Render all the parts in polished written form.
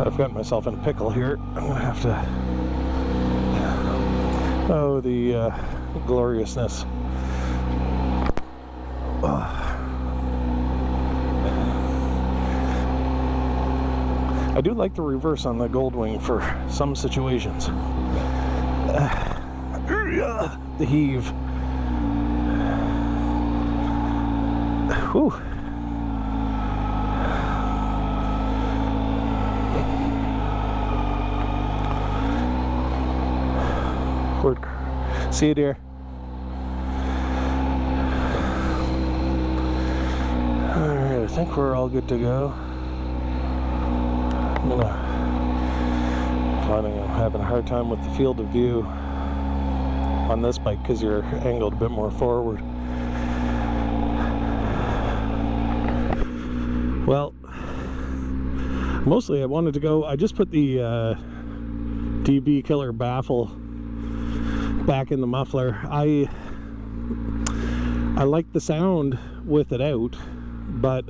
I've got myself in a pickle here. I'm gonna have to. Oh, the gloriousness. I do like the reverse on the Goldwing for some situations. The heave. Whew. See you, dear. Alright, I think we're all good to go. I'm having a hard time with the field of view on this bike because you're angled a bit more forward. Well, mostly I wanted to go. I just put the DB Killer baffle back in the muffler. I like the sound with it out, but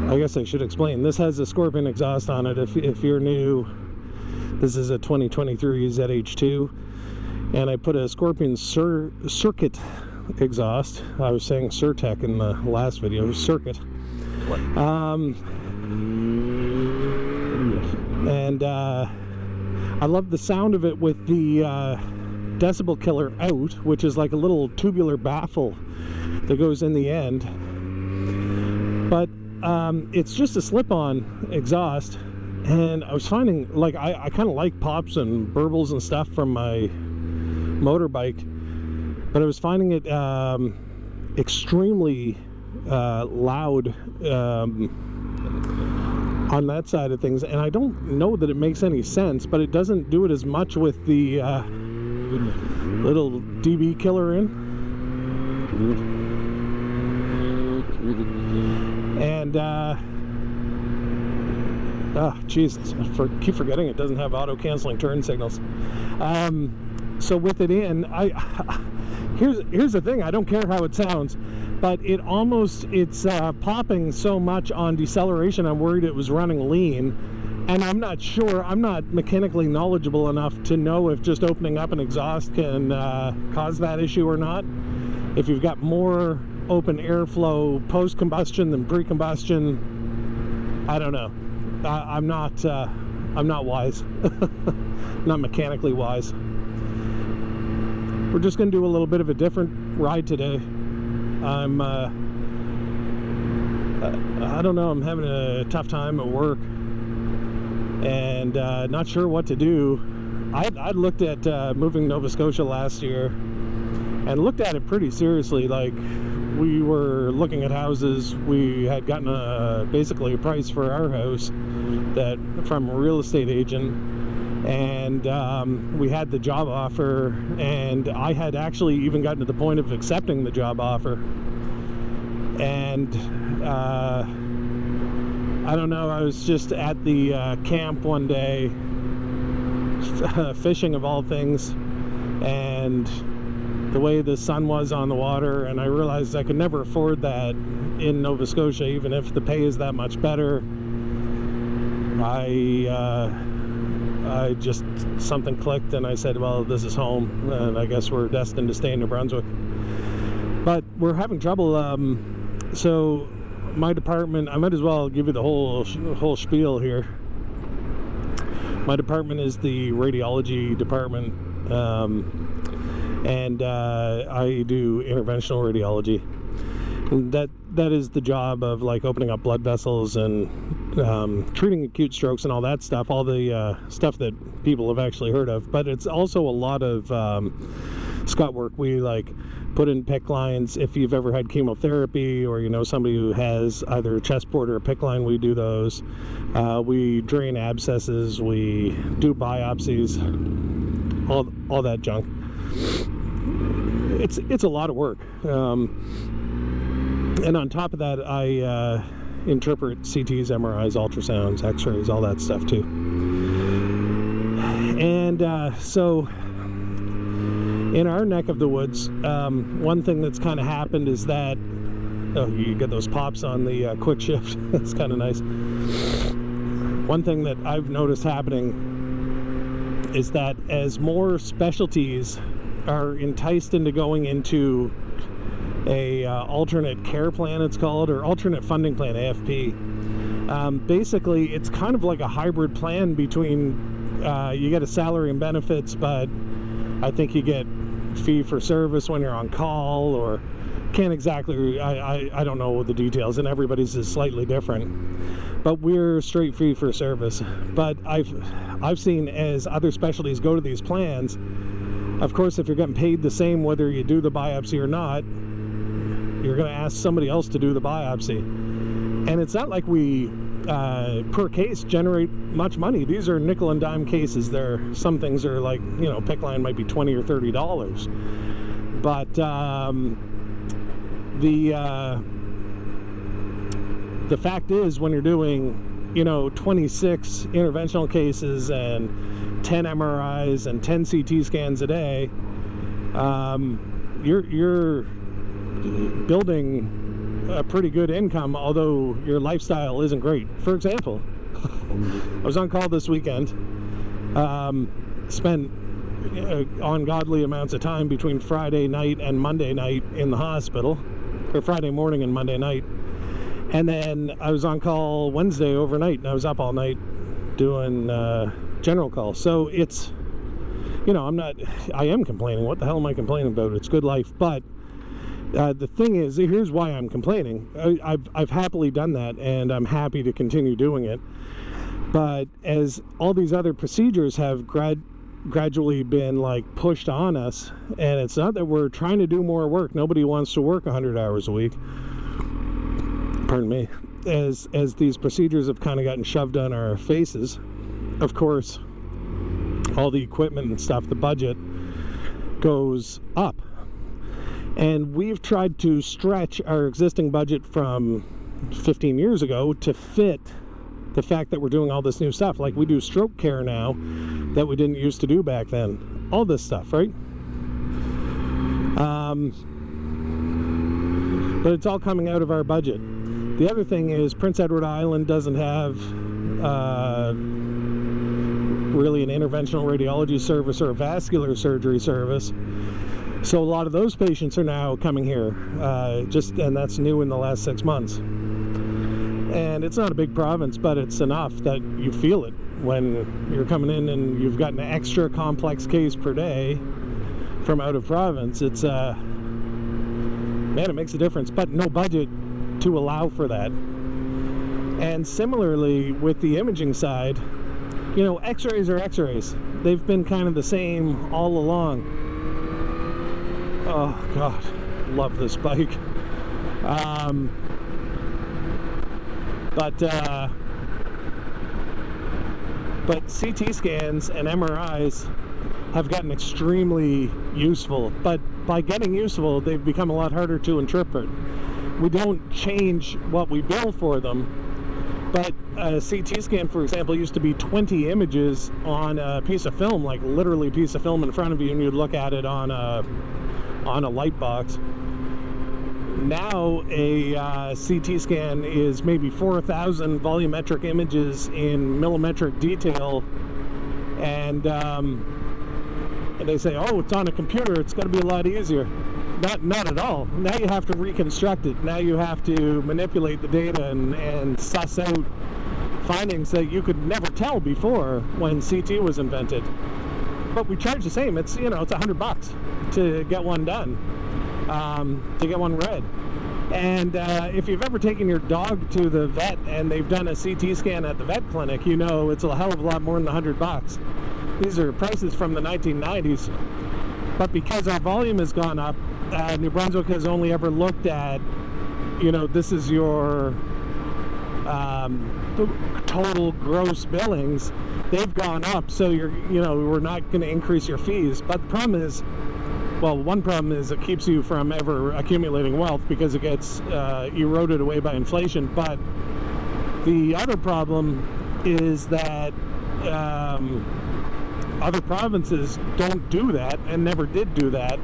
I guess I should explain. This has a Scorpion exhaust on it. If you're new, this is a 2023 ZH2, and I put a Scorpion circuit exhaust. I was saying Surtec in the last video. Circuit. And I love the sound of it with the decibel killer out, which is like a little tubular baffle that goes in the end. But it's just a slip-on exhaust, and I was finding, like, I kind of like pops and burbles and stuff from my motorbike, but I was finding it extremely loud on that side of things, and I don't know that it makes any sense, but it doesn't do it as much with the little DB Killer in. And Jesus, keep forgetting it doesn't have auto-canceling turn signals. So with it in, here's the thing, I don't care how it sounds, but it's popping so much on deceleration, I'm worried it was running lean, and I'm not sure, I'm not mechanically knowledgeable enough to know if just opening up an exhaust can cause that issue or not. If you've got more open airflow post-combustion than pre-combustion, I don't know. I'm not wise. Not mechanically wise. We're just going to do a little bit of a different ride today. I don't know, I'm having a tough time at work and not sure what to do. I looked at moving Nova Scotia last year and looked at it pretty seriously. Like, we were looking at houses. We had gotten basically a price for our house from a real estate agent, and we had the job offer, and I had actually even gotten to the point of accepting the job offer. And I don't know, I was just at the camp one day, fishing of all things, and the way the sun was on the water, and I realized I could never afford that in Nova Scotia, even if the pay is that much better. I just, something clicked, and I said, well, this is home, and I guess we're destined to stay in New Brunswick. But we're having trouble. So my department, I might as well give you the whole spiel here. My department is the radiology department, and I do interventional radiology. That is the job of, like, opening up blood vessels and treating acute strokes and all that stuff, all the stuff that people have actually heard of. But it's also a lot of scut work. We, like, put in PICC lines. If you've ever had chemotherapy, or you know somebody who has either a chest port or a PICC line, we do those. We drain abscesses, we do biopsies, all that junk. It's a lot of work. And on top of that, I interpret CTs, MRIs, ultrasounds, x-rays, all that stuff too. And so in our neck of the woods, one thing that's kind of happened is that Oh, you get those pops on the quick shift. It's kind of nice. One thing that I've noticed happening is that as more specialties are enticed into going into a alternate care plan, it's called, or alternate funding plan, AFP. Basically, it's kind of like a hybrid plan between you get a salary and benefits, but I think you get fee for service when you're on call, or can't exactly, I don't know the details, and everybody's is slightly different, but we're straight fee for service. But I've seen as other specialties go to these plans, of course, if you're getting paid the same whether you do the biopsy or not, you're going to ask somebody else to do the biopsy. And it's not like we per case generate much money. These are nickel and dime cases. Some things are like, you know, PICC line might be $20 or $30, but the fact is, when you're doing, you know, 26 interventional cases and 10 MRIs and 10 CT scans a day, you're building a pretty good income, although your lifestyle isn't great. For example, I was on call this weekend, spent ungodly amounts of time between Friday night and Monday night in the hospital, or Friday morning and Monday night, and then I was on call Wednesday overnight, and I was up all night doing general call. So it's, you know, I am complaining. What the hell am I complaining about? It's good life. But the thing is, here's why I'm complaining. I've happily done that, and I'm happy to continue doing it. But as all these other procedures have gradually been like pushed on us, and it's not that we're trying to do more work. Nobody wants to work 100 hours a week. Pardon me. As these procedures have kind of gotten shoved on our faces, of course, all the equipment and stuff, the budget goes up. And we've tried to stretch our existing budget from 15 years ago to fit the fact that we're doing all this new stuff. Like, we do stroke care now that we didn't used to do back then. All this stuff, right? But it's all coming out of our budget. The other thing is, Prince Edward Island doesn't have really an interventional radiology service or a vascular surgery service. So a lot of those patients are now coming here, and that's new in the last 6 months. And it's not a big province, but it's enough that you feel it when you're coming in and you've got an extra complex case per day from out of province. It's, man, it makes a difference, but no budget to allow for that. And similarly with the imaging side, you know, x-rays are x-rays. They've been kind of the same all along. Oh God, love this bike. But CT scans and MRIs have gotten extremely useful, but by getting useful, they've become a lot harder to interpret. We don't change what we bill for them, but a CT scan, for example, used to be 20 images on a piece of film, like literally a piece of film in front of you, and you'd look at it on a light box. Now a CT scan is maybe 4,000 volumetric images in millimetric detail, and they say, oh, it's on a computer, it's going to be a lot easier. Not at all. Now you have to reconstruct it. Now you have to manipulate the data and suss out findings that you could never tell before when CT was invented. But we charge the same. It's, you know, it's $100 to get one done, to get one read. And if you've ever taken your dog to the vet and they've done a CT scan at the vet clinic, you know it's a hell of a lot more than $100. These are prices from the 1990s. But because our volume has gone up, New Brunswick has only ever looked at, you know, this is your total gross billings. They've gone up, so we're not going to increase your fees. But the problem is, well, one problem is it keeps you from ever accumulating wealth because it gets eroded away by inflation. But the other problem is that other provinces don't do that and never did do that.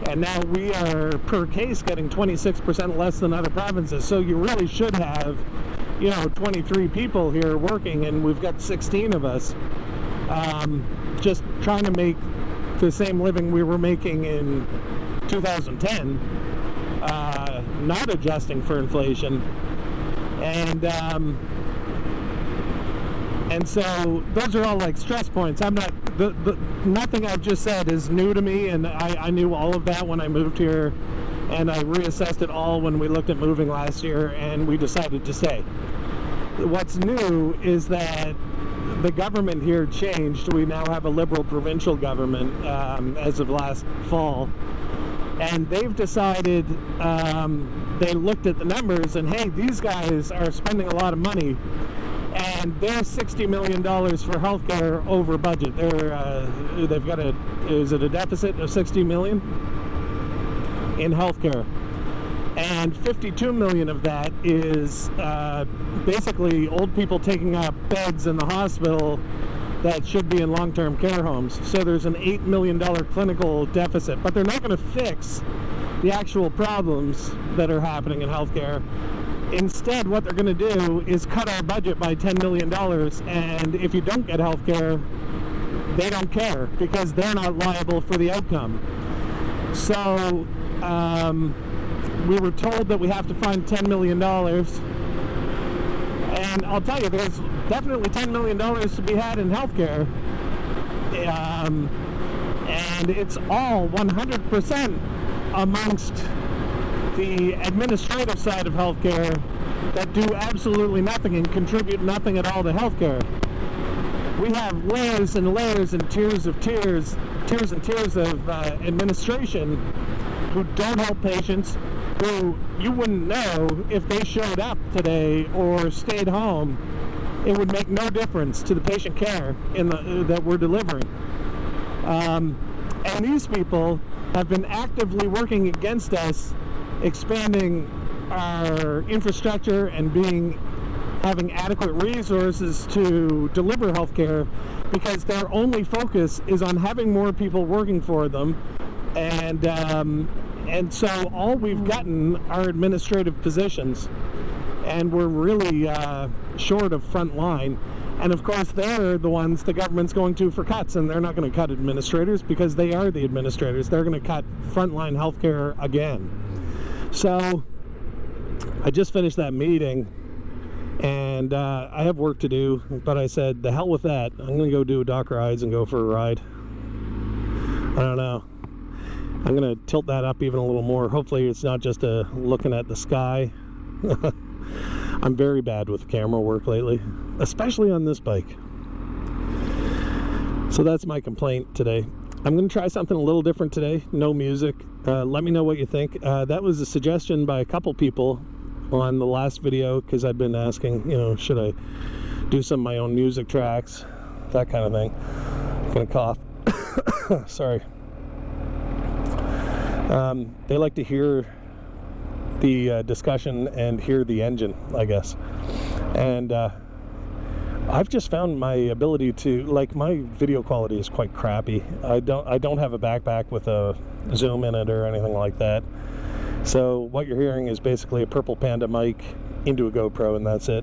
And now we are, per case, getting 26% less than other provinces. So you really should have, 23 people here working, and we've got 16 of us. Just trying to make the same living we were making in 2010, not adjusting for inflation. And so those are all like stress points. I'm not, nothing I've just said is new to me, and I knew all of that when I moved here, and I reassessed it all when we looked at moving last year, and we decided to stay. What's new is that the government here changed. We now have a liberal provincial government as of last fall, and they've decided, they looked at the numbers, and hey, these guys are spending a lot of money, and they're $60 million for healthcare over budget. They've got is it a deficit of $60 million in healthcare? And 52 million of that is basically old people taking up beds in the hospital that should be in long-term care homes. So there's an $8 million clinical deficit, but they're not going to fix the actual problems that are happening in healthcare. Instead, what they're going to do is cut our budget by $10 million, and if you don't get healthcare, they don't care because they're not liable for the outcome. So we were told that we have to find $10 million, and I'll tell you, there's definitely $10 million to be had in healthcare, and it's all 100% amongst the administrative side of healthcare that do absolutely nothing and contribute nothing at all to healthcare. We have layers and layers and tiers and tiers of administration who don't help patients, who you wouldn't know if they showed up today or stayed home. It would make no difference to the patient care that we're delivering. And these people have been actively working against us expanding our infrastructure and having adequate resources to deliver healthcare, because their only focus is on having more people working for them, and so all we've gotten are administrative positions, and we're really short of front line. And of course, they're the ones the government's going to for cuts, and they're not going to cut administrators because they are the administrators. They're going to cut frontline healthcare again. So I just finished that meeting, and I have work to do, but I said, the hell with that. I'm going to go do a Doc Rides and go for a ride. I don't know. I'm going to tilt that up even a little more. Hopefully it's not just looking at the sky. I'm very bad with camera work lately, especially on this bike. So that's my complaint today. I'm going to try something a little different today. No music. Let me know what you think. That was a suggestion by a couple people on the last video, because I've been asking, should I do some of my own music tracks, that kind of thing. I'm going to cough. Sorry. They like to hear the discussion and hear the engine, I guess. And I've just found my ability to, my video quality is quite crappy. I don't have a backpack with a zoom in it or anything like that. So what you're hearing is basically a Purple Panda mic into a GoPro, and that's it.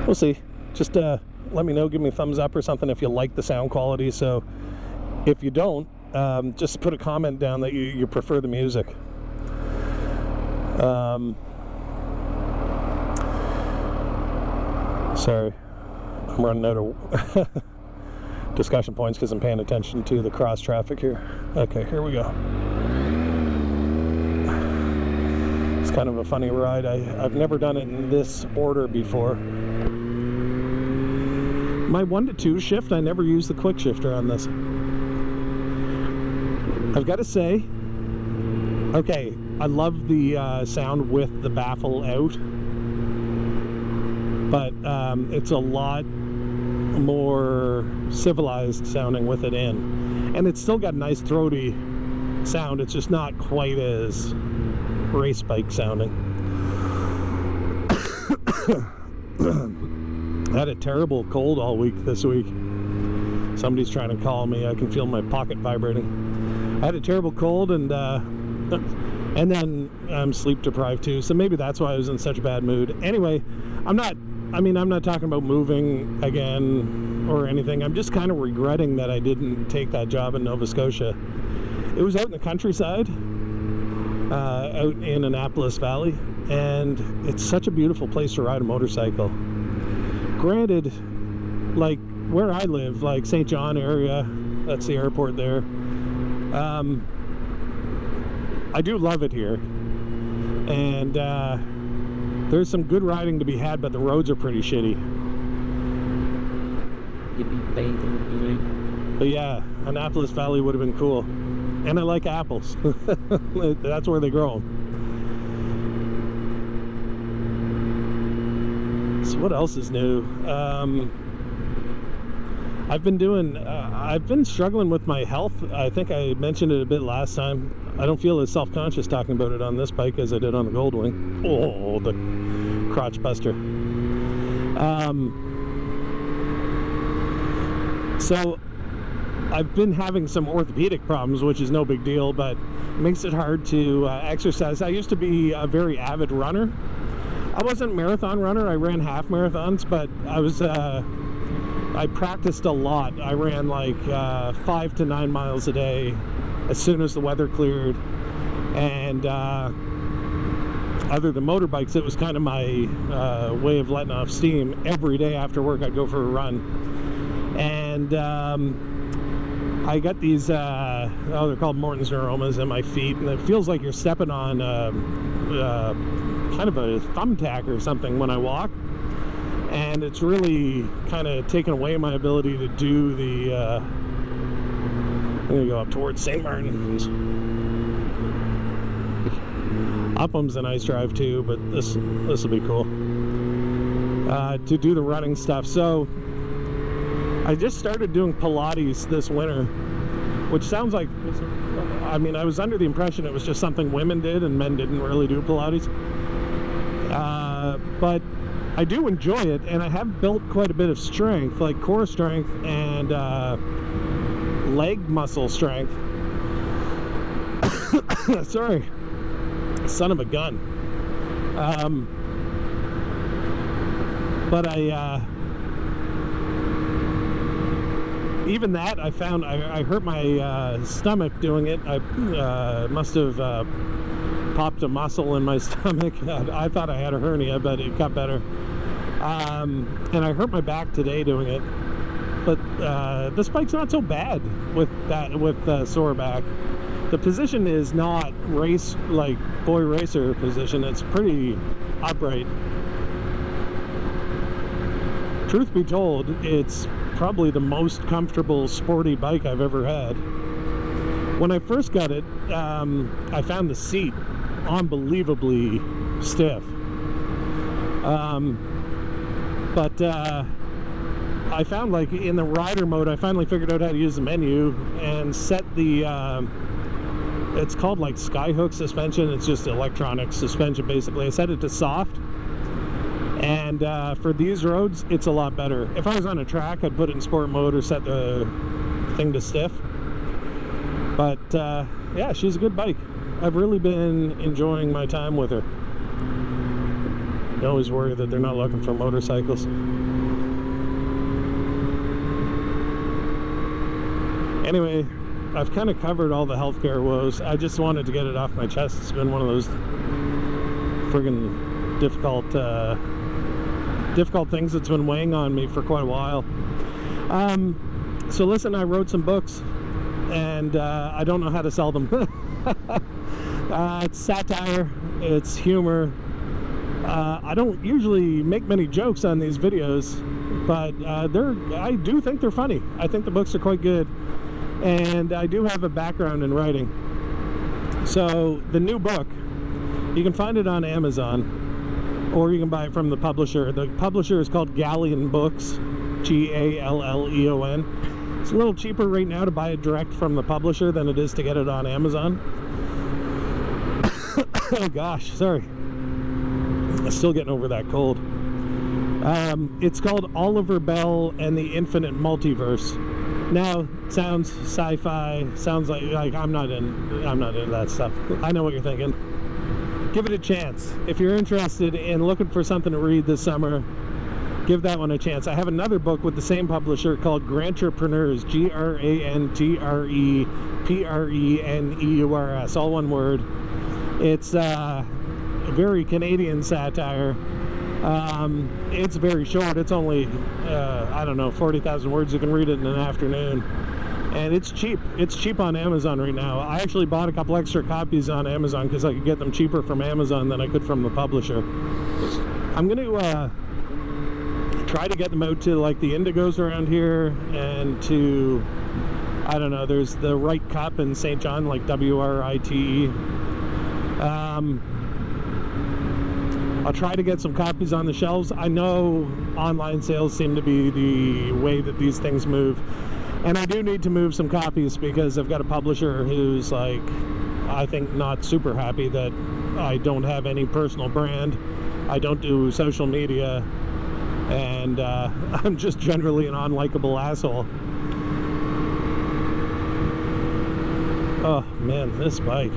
We'll see. Just let me know, give me a thumbs up or something if you like the sound quality. So if you don't, just put a comment down that you prefer the music. Sorry, I'm running out of discussion points because I'm paying attention to the cross traffic here. Okay, here we go. It's kind of a funny ride. I've never done it in this order before. My 1 to 2 shift, I never use the quick shifter on this. I've got to say, okay, I love the sound with the baffle out, but it's a lot more civilized sounding with it in, and it's still got a nice throaty sound. It's just not quite as race bike sounding. I had a terrible cold all week this week. Somebody's trying to call me. I can feel my pocket vibrating. I had a terrible cold, and then I'm sleep deprived too, so maybe that's why I was in such a bad mood. Anyway, I'm not talking about moving again or anything. I'm just kind of regretting that I didn't take that job in Nova Scotia. It was out in the countryside, out in Annapolis Valley, and it's such a beautiful place to ride a motorcycle. Granted, like where I live, like St. John area, that's the airport there, I do love it here, and there's some good riding to be had, but the roads are pretty shitty. But yeah, Annapolis Valley would have been cool. And I like apples. That's where they grow them. So what else is new? I've been struggling with my health. I think I mentioned it a bit last time. I don't feel as self-conscious talking about it on this bike as I did on the Goldwing. Oh, the crotch buster. So I've been having some orthopedic problems, which is no big deal, but it makes it hard to exercise. I used to be a very avid runner. I wasn't a marathon runner. I ran half marathons, but I practiced a lot. I ran like 5 to 9 miles a day as soon as the weather cleared, and other than motorbikes, it was kind of my way of letting off steam. Every day after work I'd go for a run, and I got these they're called Morton's neuromas in my feet, and it feels like you're stepping on kind of a thumbtack or something when I walk, and it's really kind of taken away my ability to do the I'm gonna go up towards St.Martins. Upham's a nice drive too, but this will be cool to do the running stuff. So I just started doing Pilates this winter, which sounds like, I mean, I was under the impression it was just something women did and men didn't really do Pilates, but I do enjoy it, and I have built quite a bit of strength, like core strength and leg muscle strength. Sorry, son of a gun. But even that, I found I hurt my stomach doing it. I must have popped a muscle in my stomach. I thought I had a hernia, but it got better. And I hurt my back today doing it. But this bike's not so bad with sore back. The position is not race, like boy racer position. It's pretty upright. Truth be told, it's probably the most comfortable sporty bike I've ever had. When I first got it, I found the seat unbelievably stiff. But I found, like, in the rider mode, I finally figured out how to use the menu and set the it's called like Skyhook suspension. It's just electronic suspension basically. I set it to soft, and for these roads it's a lot better. If I was on a track, I'd put it in sport mode or set the thing to stiff. But yeah, she's a good bike. I've really been enjoying my time with her. You always worry that they're not looking for motorcycles. Anyway, I've kind of covered all the healthcare woes. I just wanted to get it off my chest. It's been one of those friggin' difficult things that's been weighing on me for quite a while. So listen, I wrote some books, and I don't know how to sell them. It's satire, it's humor. I don't usually make many jokes on these videos, but I do think they're funny. I think the books are quite good, and I do have a background in writing. So the new book, you can find it on Amazon, or you can buy it from the publisher. The publisher is called Galleon Books, Galleon. It's a little cheaper right now to buy it direct from the publisher than it is to get it on Amazon. Oh gosh, sorry. I'm still getting over that cold. It's called Oliver Bell and the Infinite Multiverse. Now, sounds sci-fi, sounds like I'm not into that stuff. I know what you're thinking. Give it a chance. If you're interested in looking for something to read this summer, give that one a chance. I have another book with the same publisher called Grantrepreneurs, Grantrepreneurs, all one word. It's a very Canadian satire. It's very short. It's only, I don't know, 40,000 words. You can read it in an afternoon. And it's cheap. It's cheap on Amazon right now. I actually bought a couple extra copies on Amazon because I could get them cheaper from Amazon than I could from the publisher. I'm going to try to get them out to like the Indigos around here and to, I don't know, there's the Wright Cup in St. John, like WRITE. I'll try to get some copies on the shelves. I know online sales seem to be the way that these things move. And I do need to move some copies because I've got a publisher who's like, I think not super happy that I don't have any personal brand. I don't do social media. And I'm just generally an unlikable asshole. Oh man, this bike.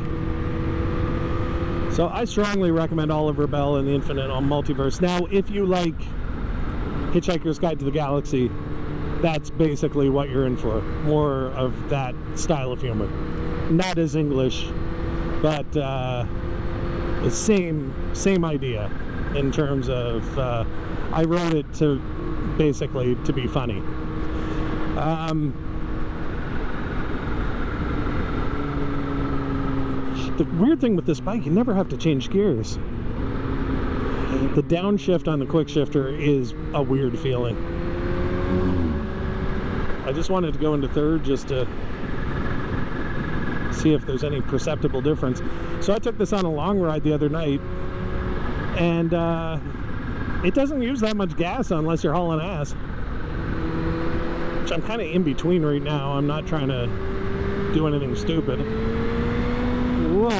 So I strongly recommend Oliver Bell and the Infinite Multiverse. Now, if you like Hitchhiker's Guide to the Galaxy, that's basically what you're in for. More of that style of humor. Not as English, but the same idea in terms of I wrote it to basically to be funny. The weird thing with this bike, you never have to change gears. The downshift on the quick shifter is a weird feeling. I just wanted to go into third just to see if there's any perceptible difference. So I took this on a long ride the other night, and it doesn't use that much gas unless you're hauling ass. Which I'm kind of in between right now. I'm not trying to do anything stupid. Whoa.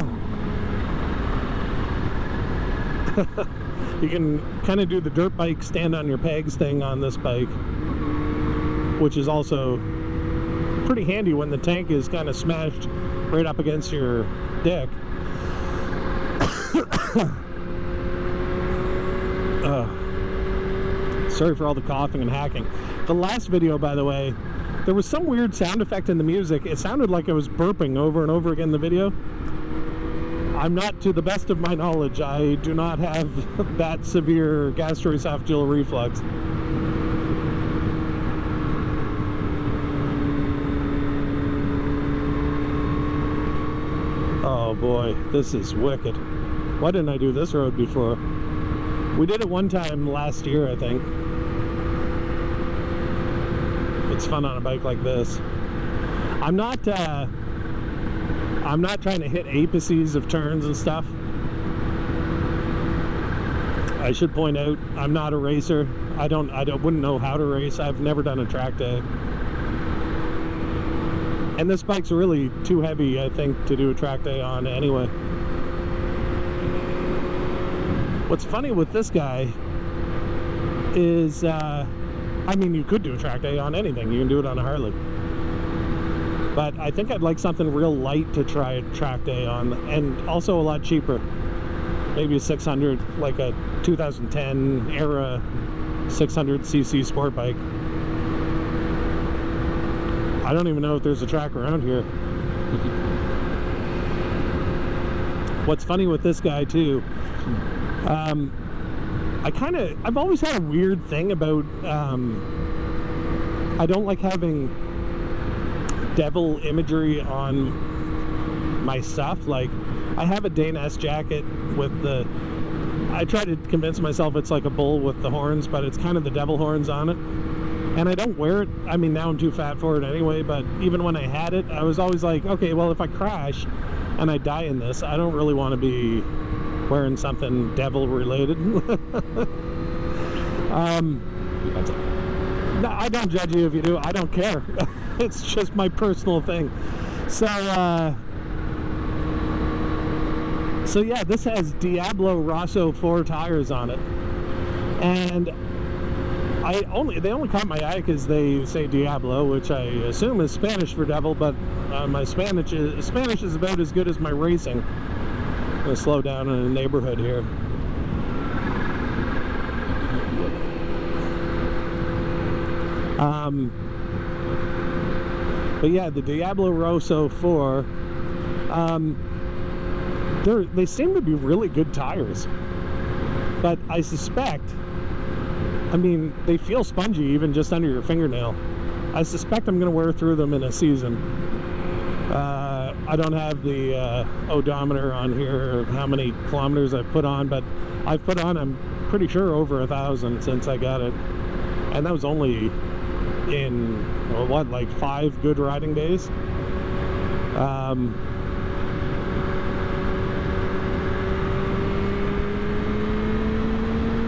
You can kind of do the dirt bike stand on your pegs thing on this bike, which is also pretty handy when the tank is kind of smashed right up against your dick. Sorry for all the coughing and hacking. The last video, by the way, there was some weird sound effect in the music. It sounded like I was burping over and over again in the video. I'm not, to the best of my knowledge, I do not have that severe gastroesophageal reflux. Oh boy, this is wicked. Why didn't I do this road before? We did it one time last year, I think. It's fun on a bike like this. I'm not trying to hit apices of turns and stuff. I should point out, I'm not a racer. I wouldn't know how to race. I've never done a track day. And this bike's really too heavy, I think, to do a track day on anyway. What's funny with this guy is, I mean, you could do a track day on anything. You can do it on a Harley. But I think I'd like something real light to try a track day on, and also a lot cheaper. Maybe a 600, like a 2010 era 600cc sport bike. I don't even know if there's a track around here. What's funny with this guy too, I've always had a weird thing about, I don't like having devil imagery on my stuff. Like, I have a Dane S jacket with the, I try to convince myself it's like a bull with the horns, but it's kind of the devil horns on it. And I don't wear it. I mean, now I'm too fat for it anyway, but even when I had it, I was always like, okay, well, if I crash and I die in this, I don't really want to be wearing something devil related. No, I don't judge you if you do. I don't care. It's just my personal thing. So yeah, this has Diablo Rosso 4 tires on it. And They only caught my eye because they say Diablo, which I assume is Spanish for devil, but my Spanish is about as good as my racing. I'm going to slow down in a neighborhood here. But yeah, the Diablo Rosso 4, they seem to be really good tires. But I suspect, I mean, they feel spongy even just under your fingernail. I suspect I'm going to wear through them in a season. I don't have the odometer on here of how many kilometers I've put on, but I've put on, I'm pretty sure, over 1,000 since I got it. And that was only in, well, what, like 5 good riding days?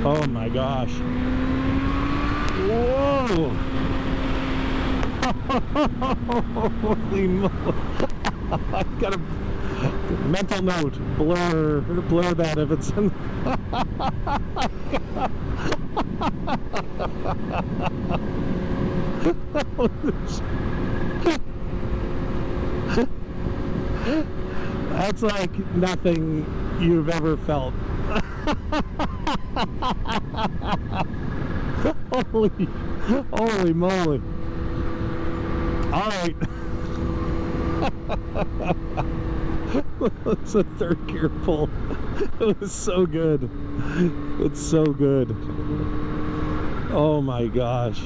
Oh my gosh. Whoa! Holy moly. I got a mental note. Blur that if it's in. That's like nothing you've ever felt. Holy moly. All right. It's a third gear pull. It was so good. It's so good. Oh my gosh.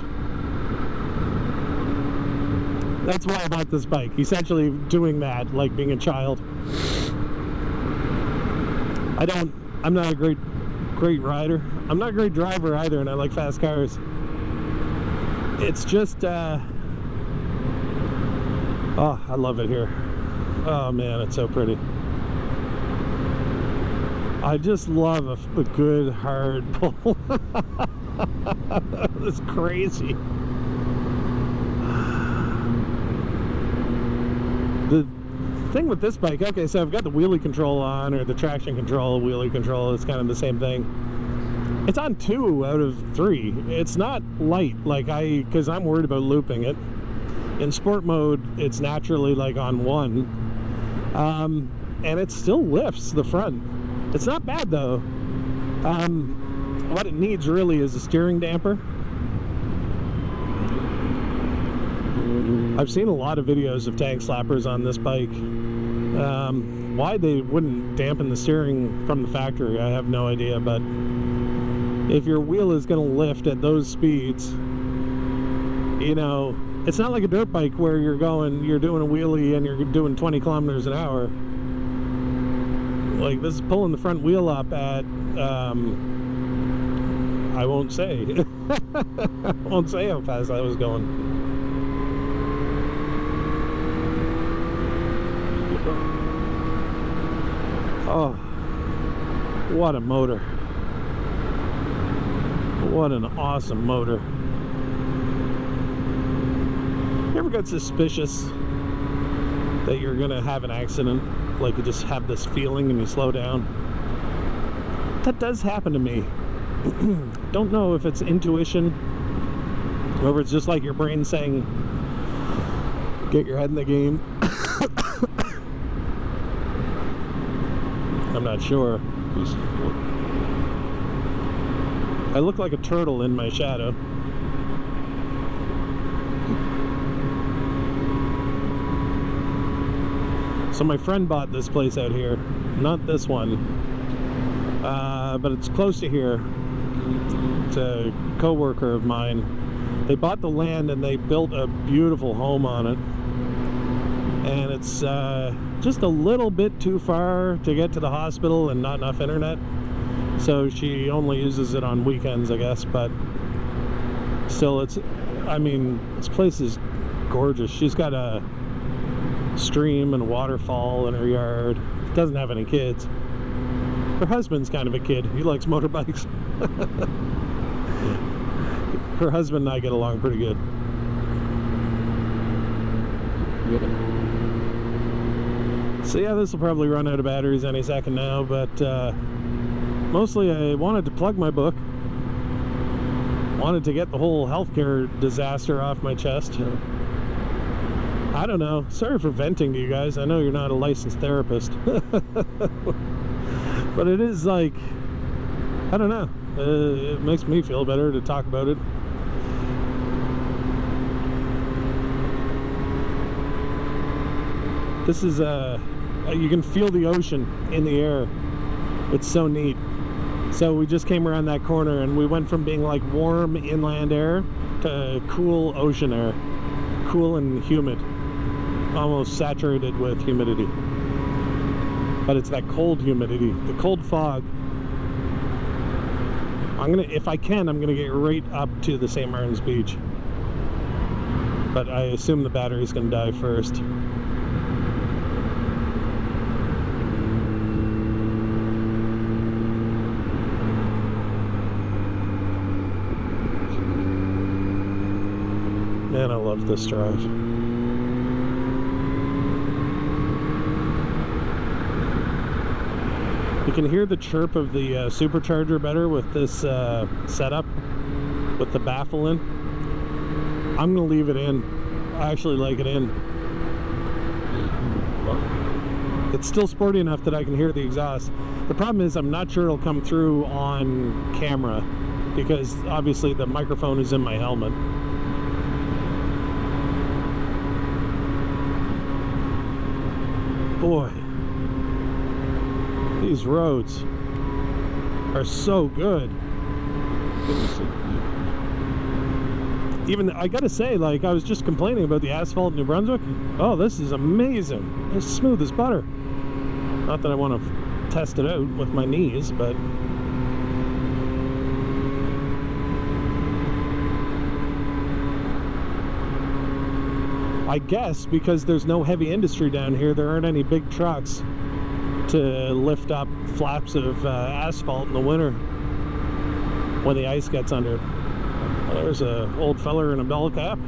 That's why I bought this bike. Essentially doing that, like being a child. I'm not a great rider. I'm not a great driver either, and I like fast cars. It's just, oh, I love it here. Oh man, it's so pretty. I just love a good hard pull. It's crazy. The thing with this bike, okay, so I've got the wheelie control on, or the traction control, wheelie control, it's kind of the same thing. It's on 2 out of 3. It's not light, like because I'm worried about looping it. In sport mode, it's naturally like on 1. And it still lifts the front. It's not bad though. What it needs really is a steering damper. I've seen a lot of videos of tank slappers on this bike. Why they wouldn't dampen the steering from the factory, I have no idea, but if your wheel is going to lift at those speeds, you know, it's not like a dirt bike where you're doing a wheelie and you're doing 20 kilometers an hour. Like, this is pulling the front wheel up at, I won't say. I won't say how fast I was going. Oh, what a motor. What an awesome motor. You ever got suspicious that you're gonna have an accident? Like you just have this feeling and you slow down? That does happen to me. Don't know if it's intuition or if it's just like your brain saying, get your head in the game. I'm not sure. I look like a turtle in my shadow. So my friend bought this place out here. Not this one. But it's close to here. It's a co-worker of mine. They bought the land and they built a beautiful home on it. And it's just a little bit too far to get to the hospital and not enough internet. So she only uses it on weekends, I guess, but still, I mean, this place is gorgeous. She's got a stream and a waterfall in her yard. Doesn't have any kids. Her husband's kind of a kid. He likes motorbikes. Her husband and I get along pretty good. So yeah, this will probably run out of batteries any second now, but mostly I wanted to plug my book. wanted to get the whole healthcare disaster off my chest. I don't know. Sorry for venting to you guys. I know you're not a licensed therapist. But it is like, I don't know. It makes me feel better to talk about it. This is, you can feel the ocean in the air. It's so neat. So we just came around that corner and we went from being like warm inland air to cool ocean air. Cool and humid. Almost saturated with humidity. But it's that cold humidity, the cold fog. If I can, I'm gonna get right up to the St. Martins beach. But I assume the battery's gonna die first. Man, I love this drive. You can hear the chirp of the supercharger better with this setup, with the baffle in. I'm going to leave it in. I actually like it in. It's still sporty enough that I can hear the exhaust. The problem is I'm not sure it'll come through on camera because obviously the microphone is in my helmet. Boy, these roads are so good. Even, I gotta say, like, I was just complaining about the asphalt in New Brunswick. Oh, this is amazing. It's smooth as butter. Not that I want to test it out with my knees, but I guess because there's no heavy industry down here, there aren't any big trucks to lift up flaps of asphalt in the winter when the ice gets under. Well, there's an old feller in a bell cap.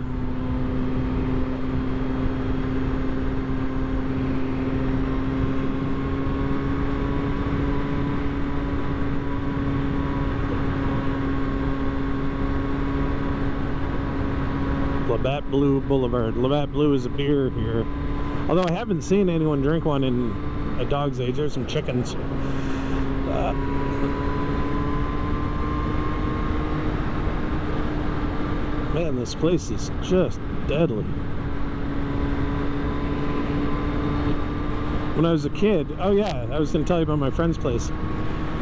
Labatt Blue Boulevard. Labatt Blue is a beer here. Although I haven't seen anyone drink one in a dog's age. There's some chickens. Man, this place is just deadly. When I was a kid, oh yeah, I was going to tell you about my friend's place.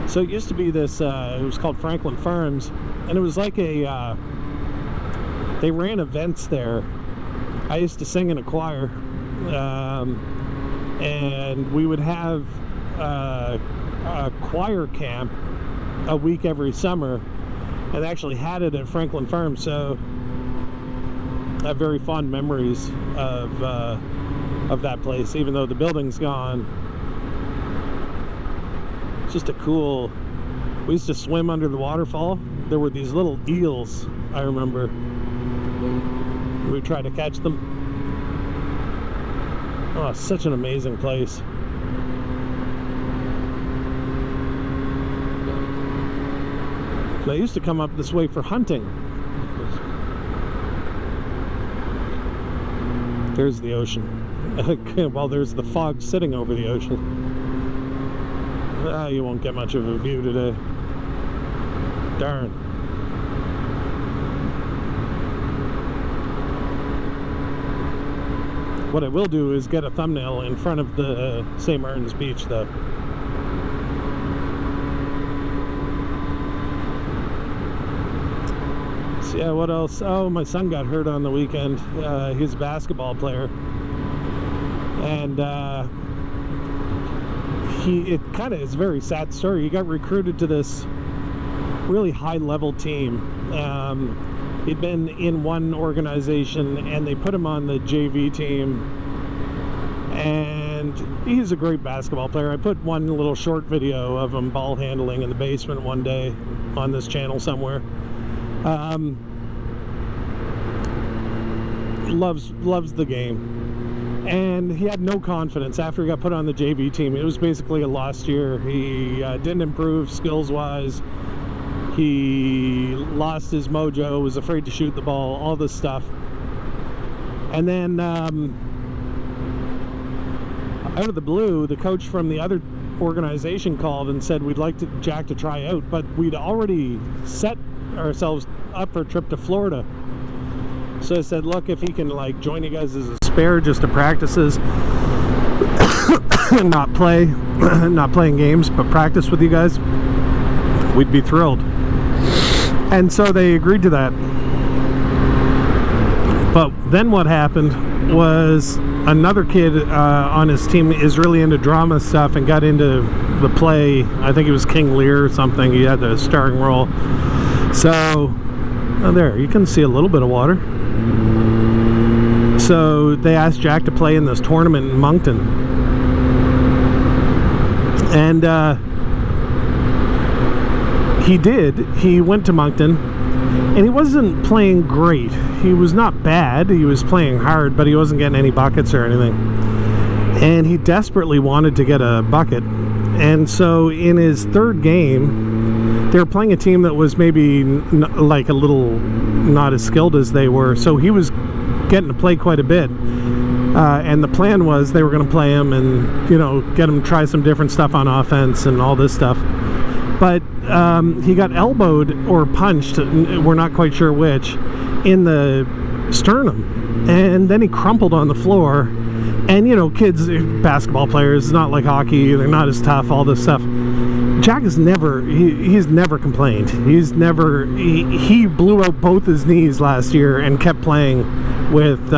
So it used to be this, it was called Franklin Farms, and it was like a, they ran events there. I used to sing in a choir, and we would have a choir camp a week every summer, and actually had it at Franklin Farms. So I have very fond memories of that place, even though the building's gone. It's just a cool. We used to swim under the waterfall. There were these little eels, I remember. We would try to catch them. Oh, such an amazing place. I used to come up this way for hunting. There's the ocean. Well, there's the fog sitting over the ocean. You won't get much of a view today. Darn. What I will do is get a thumbnail in front of the St. Martins beach, though. So yeah, what else? Oh, my son got hurt on the weekend. He's a basketball player. And it kind of is a very sad story. He got recruited to this really high-level team. He'd been in one organization and they put him on the JV team, and he's a great basketball player. I put one little short video of him ball handling in the basement one day on this channel somewhere. Loves the game, and he had no confidence after he got put on the JV team. It was basically a lost year. He didn't improve skills wise. He lost his mojo, was afraid to shoot the ball, all this stuff. And then out of the blue, the coach from the other organization called and said we'd like Jack to try out, but we'd already set ourselves up for a trip to Florida. So I said, look, if he can like join you guys as a spare just to practices and not playing games, but practice with you guys, we'd be thrilled. And so they agreed to that. But then what happened was another kid on his team is really into drama stuff and got into the play. I think it was King Lear or something. He had the starring role. So, there, you can see a little bit of water. So they asked Jack to play in this tournament in Moncton. And he did. He went to Moncton. And he wasn't playing great. He was not bad. He was playing hard, but he wasn't getting any buckets or anything. And he desperately wanted to get a bucket. And so in his third game, they were playing a team that was maybe like a little not as skilled as they were. So he was getting to play quite a bit. And the plan was they were going to play him and, you know, get him to try some different stuff on offense and all this stuff. But he got elbowed or punched, we're not quite sure which, in the sternum. And then he crumpled on the floor. And, you know, kids, basketball players, not like hockey, they're not as tough, all this stuff. Jack has never, he's never complained. He's never, he blew out both his knees last year and kept playing with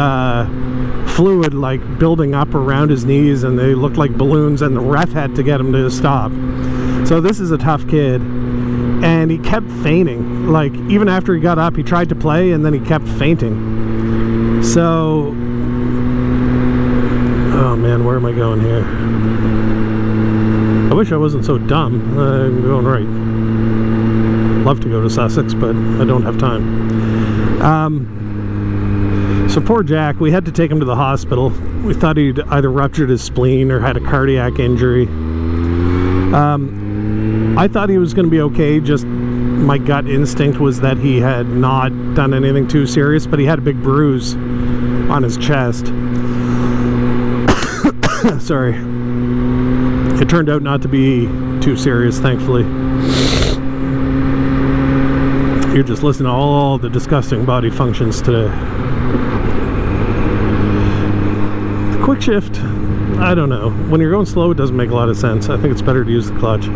fluid like building up around his knees, and they looked like balloons, and the ref had to get him to stop. So this is a tough kid, and he kept fainting. Like, even after he got up, he tried to play, and then he kept fainting. So, oh man, where am I going here? I wish I wasn't so dumb. I'm going right. Love to go to Sussex, but I don't have time. So poor Jack, we had to take him to the hospital. We thought he'd either ruptured his spleen or had a cardiac injury. I thought he was going to be okay. Just my gut instinct was that he had not done anything too serious, but he had a big bruise on his chest. Sorry. It turned out not to be too serious, thankfully. You're just listening to all the disgusting body functions today. The quick shift, I don't know. When you're going slow, it doesn't make a lot of sense. I think it's better to use the clutch.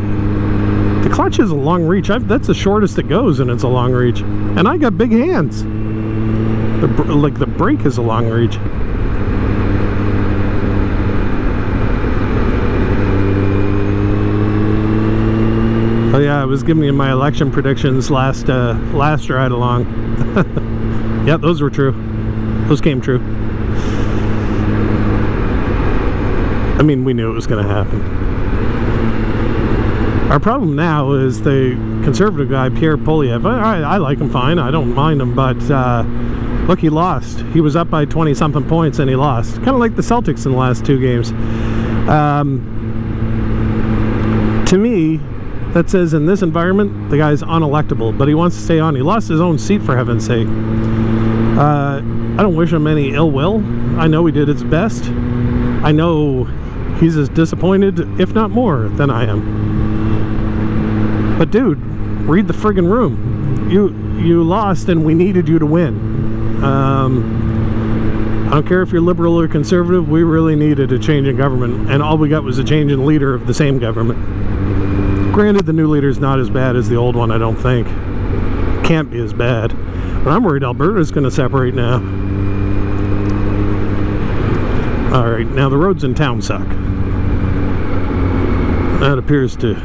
The clutch is a long reach. That's the shortest it goes, and it's a long reach. And I got big hands. The brake is a long reach. Oh yeah, I was giving you my election predictions last ride along. Yeah, those were true. Those came true. I mean, we knew it was going to happen. Our problem now is the conservative guy, Pierre Poilievre. I like him fine. I don't mind him, but look, he lost. He was up by 20-something points, and he lost. Kind of like the Celtics in the last two games. To me, that says in this environment, the guy's unelectable, but he wants to stay on. He lost his own seat, for heaven's sake. I don't wish him any ill will. I know he did his best. I know he's as disappointed, if not more, than I am. But dude, read the friggin' room. You lost, and we needed you to win. I don't care if you're liberal or conservative, we really needed a change in government, and all we got was a change in leader of the same government. Granted, the new leader's not as bad as the old one, I don't think. Can't be as bad. But I'm worried Alberta's going to separate now. Alright, now the roads in town suck. That appears to...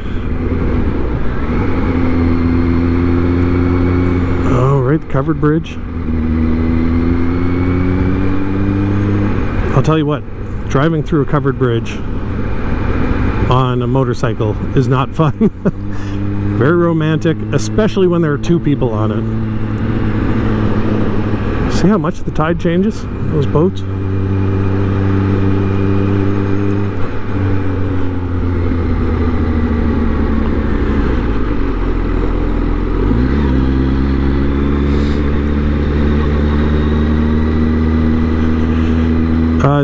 Alright, covered bridge. I'll tell you what, driving through a covered bridge on a motorcycle is not fun. Very romantic, especially when there are two people on it. See how much the tide changes, those boats?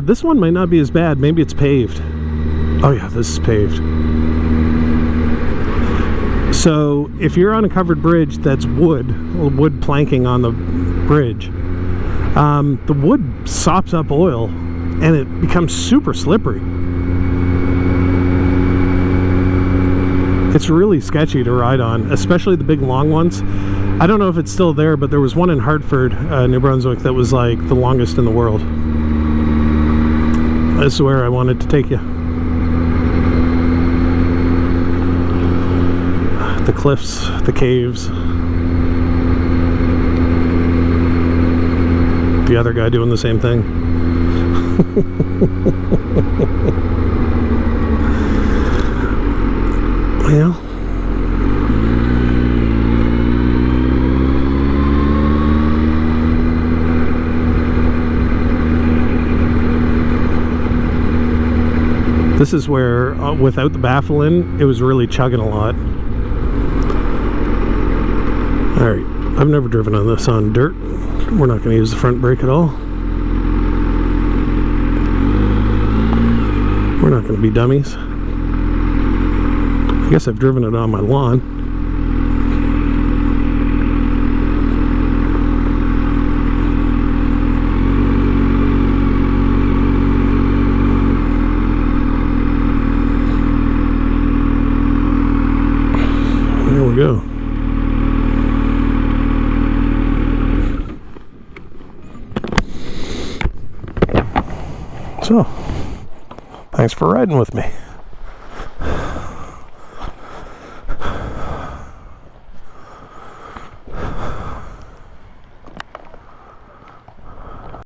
This one might not be as bad. Maybe it's paved. Oh yeah, this is paved. So if you're on a covered bridge that's wood planking on the bridge, the wood sops up oil and it becomes super slippery. It's really sketchy to ride on, especially the big long ones. I don't know if it's still there, but there was one in Hartford, New Brunswick, that was like the longest in the world. This is where I wanted to take you. The cliffs, the caves. The other guy doing the same thing. Well, this is where, without the baffle in, it was really chugging a lot. Alright, I've never driven on this on dirt. We're not going to use the front brake at all. We're not going to be dummies. I guess I've driven it on my lawn. There we go. So, thanks for riding with me.